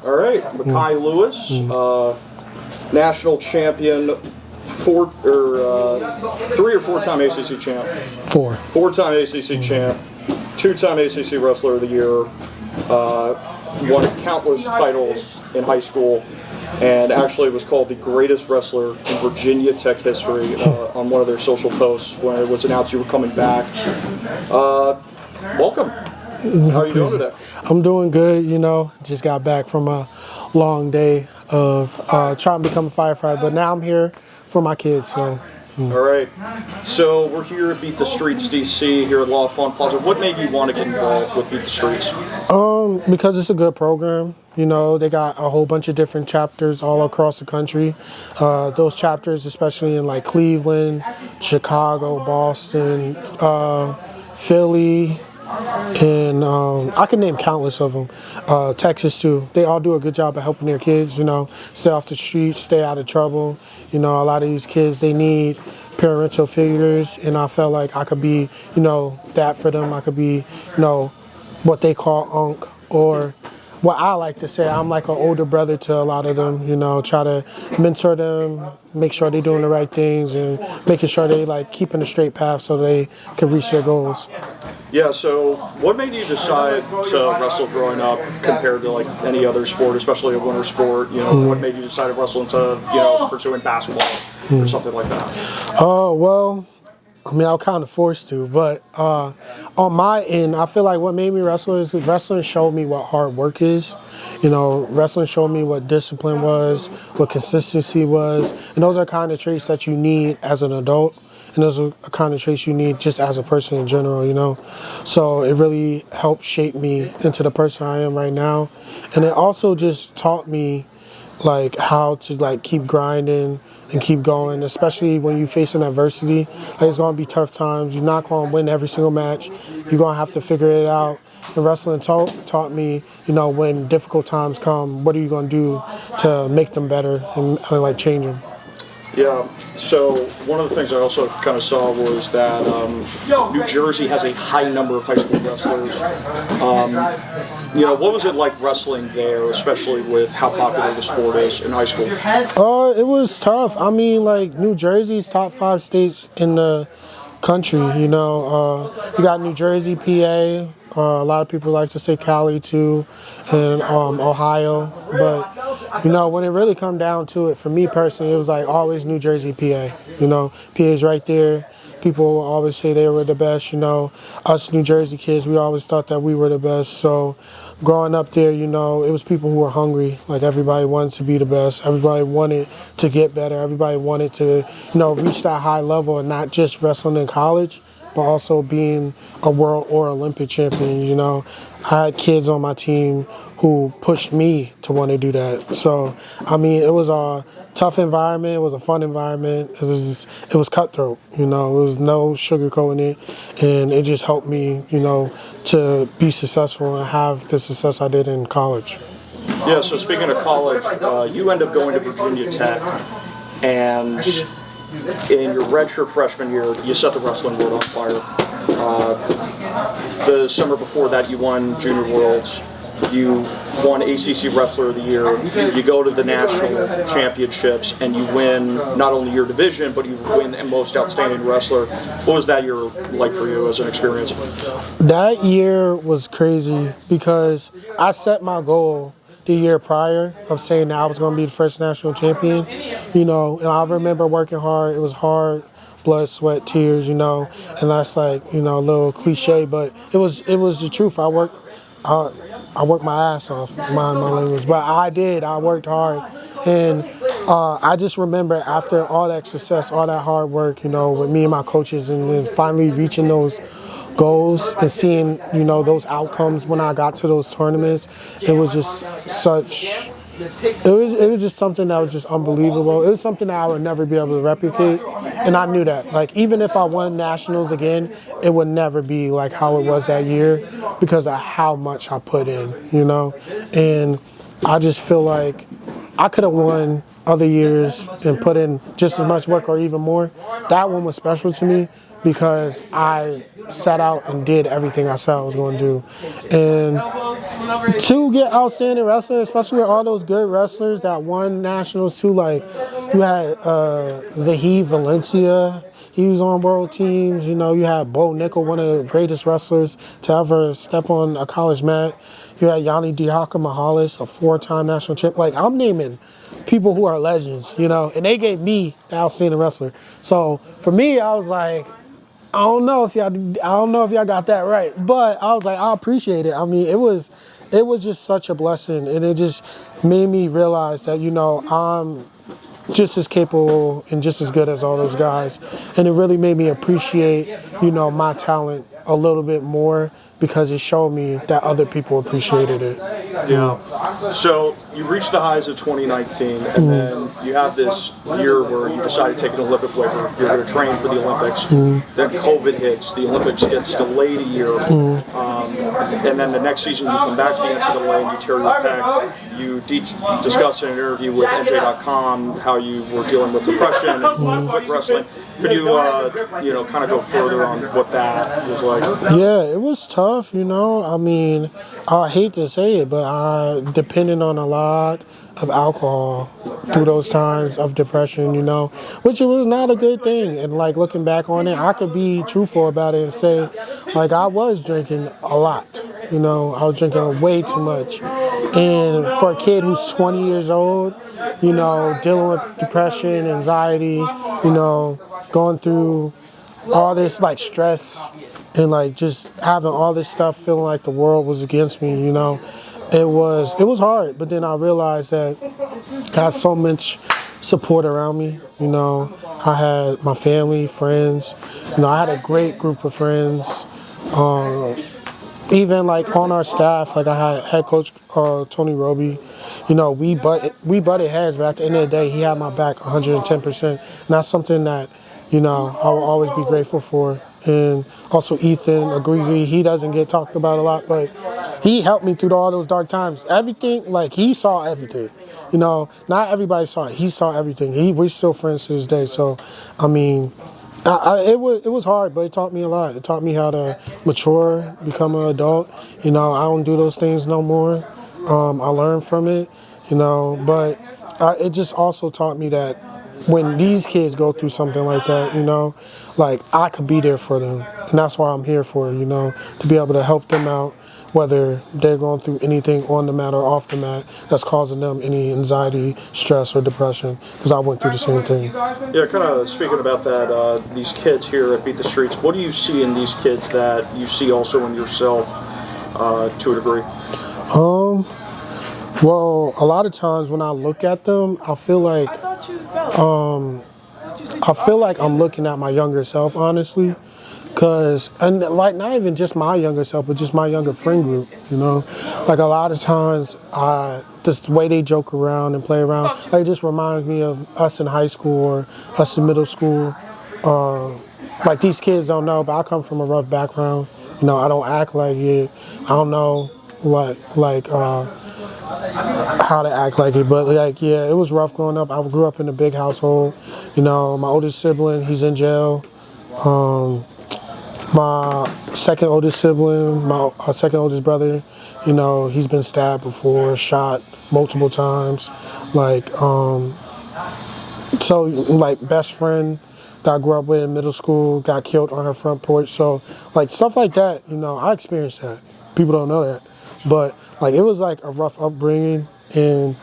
All right, Mekhi Lewis, national champion, 3 or 4-time ACC champ. 4. 4-time ACC champ, 2-time ACC Wrestler of the Year, won countless titles in high school, and actually was called the greatest wrestler in Virginia Tech history on one of their social posts when it was announced you were coming back. Welcome. How are you doing today? I'm doing good, just got back from a long day of trying to become a firefighter, but now I'm here for my kids, so. All right. So we're here at Beat the Streets DC here at La Font Plaza. What made you want to get involved with Beat the Streets? Because it's a good program. They got a whole bunch of different chapters all across the country. Those chapters, especially in like Cleveland, Chicago, Boston, Philly, and I can name countless of them. Texas too. They all do a good job of helping their kids, stay off the streets, stay out of trouble. A lot of these kids, they need parental figures, and I felt like I could be, that for them. I could be, what they call unk, or what I like to say, I'm like an older brother to a lot of them, try to mentor them, make sure they're doing the right things, and making sure they like keeping a straight path so they can reach their goals. Yeah, so what made you decide to wrestle growing up compared to like any other sport, especially a winter sport? What made you decide to wrestle instead of, pursuing basketball or something like that? Well, I was kind of forced to, but on my end, I feel like what made me wrestle is wrestling showed me what hard work is. Wrestling showed me what discipline was, what consistency was, and those are kind of traits that you need as an adult. And those are the kind of traits you need just as a person in general, So it really helped shape me into the person I am right now. And it also just taught me like how to like keep grinding and keep going, especially when you facing adversity. Like it's gonna be tough times. You're not gonna win every single match. You're gonna have to figure it out. And wrestling taught me, when difficult times come, what are you gonna do to make them better and like change them. Yeah, so one of the things I also kind of saw was that New Jersey has a high number of high school wrestlers. What was it like wrestling there, especially with how popular the sport is in high school? It was tough. New Jersey's top 5 states in the country, you got New Jersey, PA, a lot of people like to say Cali too, and Ohio, but when it really come down to it, for me personally, it was like always New Jersey, PA. PA's right there. People will always say they were the best. Us New Jersey kids, we always thought that we were the best. So growing up there, it was people who were hungry. Like everybody wanted to be the best. Everybody wanted to get better. Everybody wanted to, reach that high level and not just wrestling in college, but also being a world or Olympic champion. I had kids on my team who pushed me to want to do that. So, it was a tough environment. It was a fun environment. It was cutthroat. It was no sugarcoating it, and it just helped me, to be successful and have the success I did in college. Yeah. So speaking of college, you end up going to Virginia Tech, and in your redshirt freshman year, you set the wrestling world on fire. The summer before that, you won Junior Worlds. You won ACC Wrestler of the Year. You go to the national championships, and you win not only your division, but you win the most outstanding wrestler. What was that year like for you as an experience? That year was crazy because I set my goal the year prior of saying that I was going to be the first national champion, and I remember working hard. It was hard, blood, sweat, tears, and that's like, a little cliche, but it was the truth. I worked my ass off, my language, but I worked hard, and I just remember after all that success, all that hard work, with me and my coaches, and then finally reaching those goals and seeing, those outcomes when I got to those tournaments, it was just it was just something that was just unbelievable. It was something that I would never be able to replicate, and I knew that. Like, even if I won nationals again, it would never be like how it was that year because of how much I put in, And I just feel like I could have won other years and put in just as much work or even more. That one was special to me because I sat out and did everything I said I was going to do. And to get outstanding wrestler, especially with all those good wrestlers that won nationals too, like you had Zahid Valencia, he was on world teams. You know, you had Bo Nickel, one of the greatest wrestlers to ever step on a college mat. You had Yanni Diaka Mahalis, a 4-time national champ. Like, I'm naming people who are legends, you know, and they gave me the outstanding wrestler. So for me, I was like, I don't know if y'all got that right, but I was like, I appreciate it. I mean, it was just such a blessing, and it just made me realize that, you know, I'm just as capable and just as good as all those guys. And it really made me appreciate, you know, my talent a little bit more, because it showed me that other people appreciated it. Yeah. So you reached the highs of 2019, and then you have this year where you decide to take an Olympic waiver. You're going to train for the Olympics. Then COVID hits. The Olympics gets delayed a year. And then the next season you come back to the NCAA and you tear your pec. You discussed in an interview with NJ.com how you were dealing with depression and quit wrestling. Could you, you know, kind of go further on what that was like? Yeah, it was tough, you know. I mean, I hate to say it, but I depended on a lot of alcohol through those times of depression, you know, which it was not a good thing. And like looking back on it, I could be truthful about it and say, like, I was drinking a lot. You know, I was drinking way too much. And for a kid who's 20 years old, you know, dealing with depression, anxiety, you know, going through all this like stress and like just having all this stuff, feeling like the world was against me, you know, it was hard. But then I realized that I had so much support around me, you know. I had my family, friends, you know, I had a great group of friends. Even like on our staff, like I had head coach Tony Roby, you know, we butted heads, but at the end of the day, he had my back 110%. And that's something that, you know, I will always be grateful for. And also Ethan Agrigui, he doesn't get talked about a lot, but he helped me through all those dark times. Everything, like he saw everything. You know, not everybody saw it. He saw everything. We're still friends to this day. So, I mean, it was hard, but it taught me a lot. It taught me how to mature, become an adult. You know, I don't do those things no more. I learned from it, you know, but it just also taught me that when these kids go through something like that, you know, like I could be there for them. And that's why I'm here for, you know, to be able to help them out, whether they're going through anything on the mat or off the mat that's causing them any anxiety, stress, or depression, because I went through the same thing. Yeah, kind of speaking about that, these kids here at Beat the Streets, what do you see in these kids that you see also in yourself to a degree? Well, a lot of times when I look at them, I feel like I'm looking at my younger self, honestly. And like not even just my younger self, but just my younger friend group, you know. Like a lot of times, this way they joke around and play around, like, it just reminds me of us in high school or us in middle school. Like these kids don't know, but I come from a rough background. You know, I don't act like it. I don't know how to act like it, but like, yeah, it was rough growing up. I grew up in a big household. You know, my oldest sibling, he's in jail. My second oldest sibling, my second oldest brother, you know, he's been stabbed before, shot multiple times. Like, so like best friend that I grew up with in middle school got killed on her front porch. So like stuff like that, you know, I experienced that. People don't know that. But like it was like a rough upbringing, and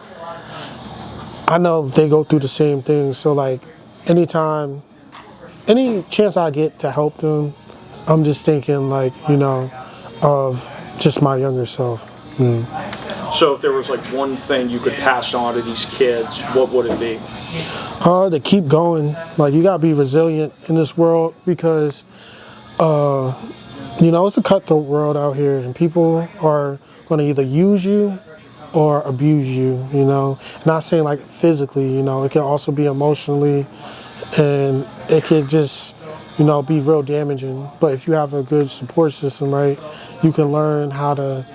I know they go through the same thing. So like any chance I get to help them, I'm just thinking like, you know, of just my younger self. So if there was like one thing you could pass on to these kids, what would it be? To keep going. Like you gotta be resilient in this world, because you know, it's a cutthroat world out here, and people are gonna either use you or abuse you, you know. Not saying like physically, you know, it can also be emotionally, and it could just, you know, be real damaging. But if you have a good support system, right, you can learn how to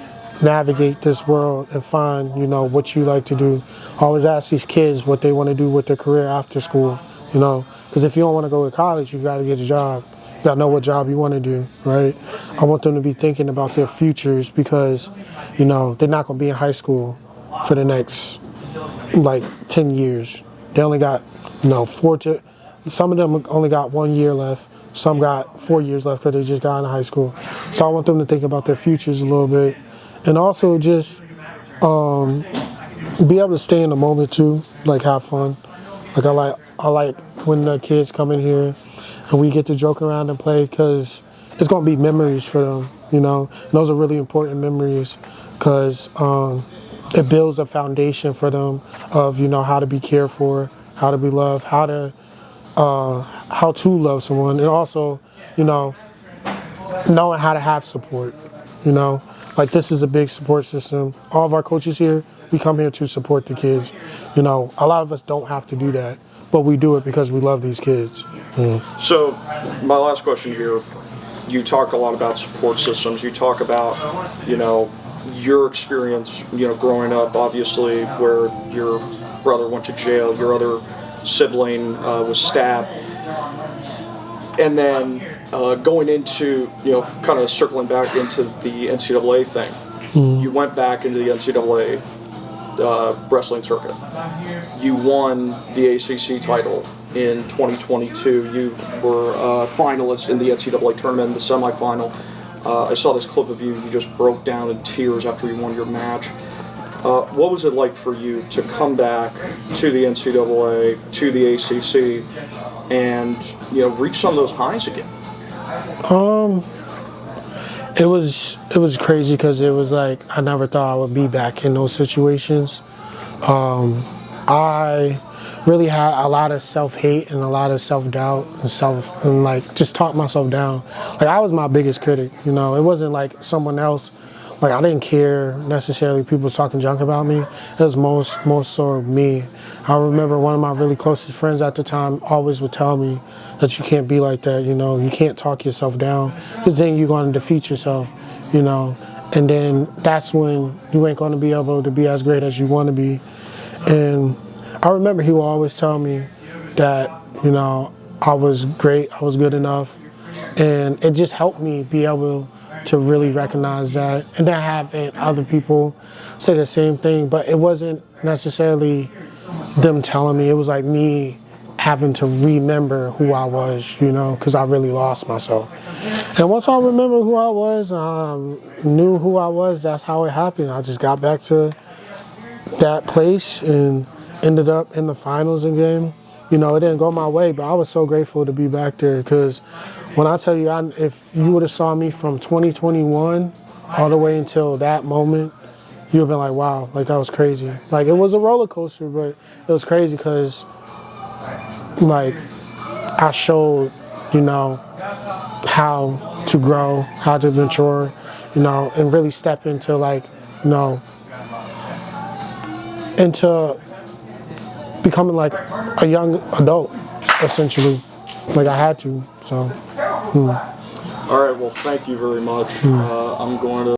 navigate this world and find, you know, what you like to do. I always ask these kids what they want to do with their career after school, you know, because if you don't want to go to college, you got to get a job. You gotta know what job you want to do, right? I want them to be thinking about their futures because, you know, they're not gonna be in high school for the next like 10 years. They only got, you know, some of them only got 1 year left. Some got 4 years left because they just got into high school. So I want them to think about their futures a little bit, and also just be able to stay in the moment too, like have fun. Like I like when the kids come in here and we get to joke around and play because it's gonna be memories for them, you know. And those are really important memories because it builds a foundation for them of, you know, how to be cared for, how to be loved, how to love someone, and also, you know, knowing how to have support, you know. Like this is a big support system. All of our coaches here, we come here to support the kids. You know, a lot of us don't have to do that, but we do it because we love these kids. So, my last question here, you talk a lot about support systems. You talk about, you know, your experience, you know, growing up, obviously, where your brother went to jail, your other sibling was stabbed, and then going into, you know, kind of circling back into the NCAA thing. You went back into the NCAA wrestling circuit. You won the ACC title in 2022. You were a finalist in the NCAA tournament in the semifinal. I saw this clip of you. You just broke down in tears after you won your match. What was it like for you to come back to the NCAA, to the ACC, and, you know, reach some of those highs again? It was crazy because it was like I never thought I would be back in those situations. I really had a lot of self-hate and a lot of self-doubt and like just talked myself down. Like I was my biggest critic, you know. It wasn't like someone else. Like I didn't care necessarily people was talking junk about me. It was most so me. I remember one of my really closest friends at the time always would tell me that you can't be like that, you know. You can't talk yourself down because then you're going to defeat yourself, you know. And then that's when you ain't going to be able to be as great as you want to be. And I remember he would always tell me that, you know, I was great, I was good enough. And it just helped me be able to really recognize that, and then having other people say the same thing, but it wasn't necessarily them telling me, it was like me having to remember who I was, you know, because I really lost myself. And once I remember who I was, knew who I was, that's how it happened. I just got back to that place and ended up in the finals again. You know, it didn't go my way, but I was so grateful to be back there because when I tell you, if you would have saw me from 2021 all the way until that moment, you would have been like, wow, like that was crazy. Like it was a roller coaster, but it was crazy because like I showed, you know, how to grow, how to mature, you know, and really step into like, you know, into becoming like a young adult, essentially. Like I had to, so. All right, well, thank you very much. I'm going to